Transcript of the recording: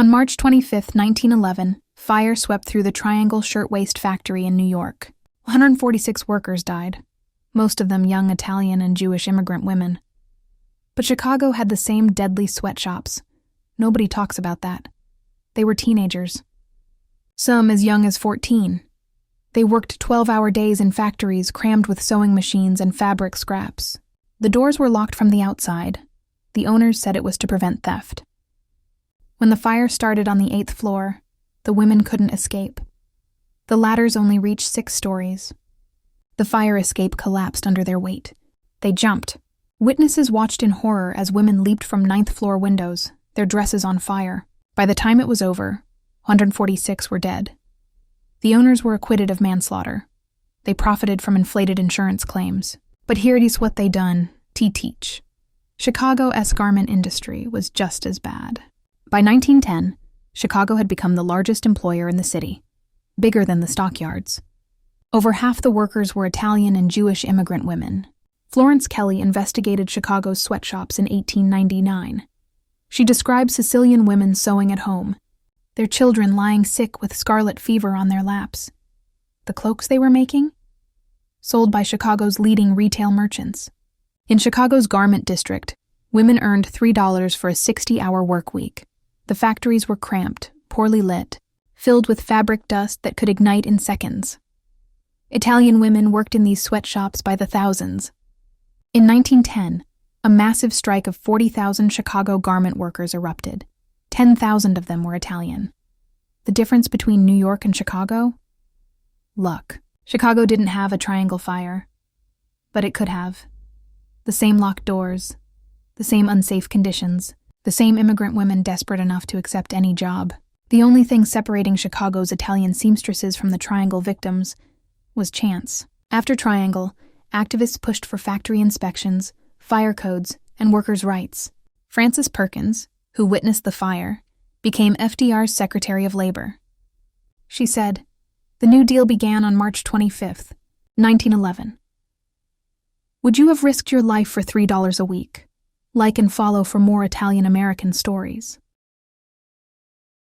On March 25, 1911, fire swept through the Triangle Shirtwaist Factory in New York. 146 workers died, most of them young Italian and Jewish immigrant women. But Chicago had the same deadly sweatshops. Nobody talks about that. They were teenagers. Some as young as 14. They worked 12-hour days in factories crammed with sewing machines and fabric scraps. The doors were locked from the outside. The owners said it was to prevent theft. When the fire started on the 8th floor, the women couldn't escape. The ladders only reached 6 stories. The fire escape collapsed under their weight. They jumped. Witnesses watched in horror as women leaped from 9th floor windows, their dresses on fire. By the time it was over, 146 were dead. The owners were acquitted of manslaughter. They profited from inflated insurance claims. But here it is what they done, teach. Chicago's garment industry was just as bad. By 1910, Chicago had become the largest employer in the city, bigger than the stockyards. Over half the workers were Italian and Jewish immigrant women. Florence Kelley investigated Chicago's sweatshops in 1899. She described Sicilian women sewing at home, their children lying sick with scarlet fever on their laps. The cloaks they were making? Sold by Chicago's leading retail merchants. In Chicago's garment district, women earned $3 for a 60-hour work week. The factories were cramped, poorly lit, filled with fabric dust that could ignite in seconds. Italian women worked in these sweatshops by the thousands. In 1910, a massive strike of 40,000 Chicago garment workers erupted. 10,000 of them were Italian. The difference between New York and Chicago? Luck. Chicago didn't have a triangle fire, but it could have. The same locked doors, the same unsafe conditions, the same immigrant women desperate enough to accept any job. The only thing separating Chicago's Italian seamstresses from the Triangle victims was chance. After Triangle, activists pushed for factory inspections, fire codes, and workers' rights. Frances Perkins, who witnessed the fire, became FDR's Secretary of Labor. She said, "The New Deal began on March 25, 1911. Would you have risked your life for $3 a week? Like and follow for more Italian-American stories."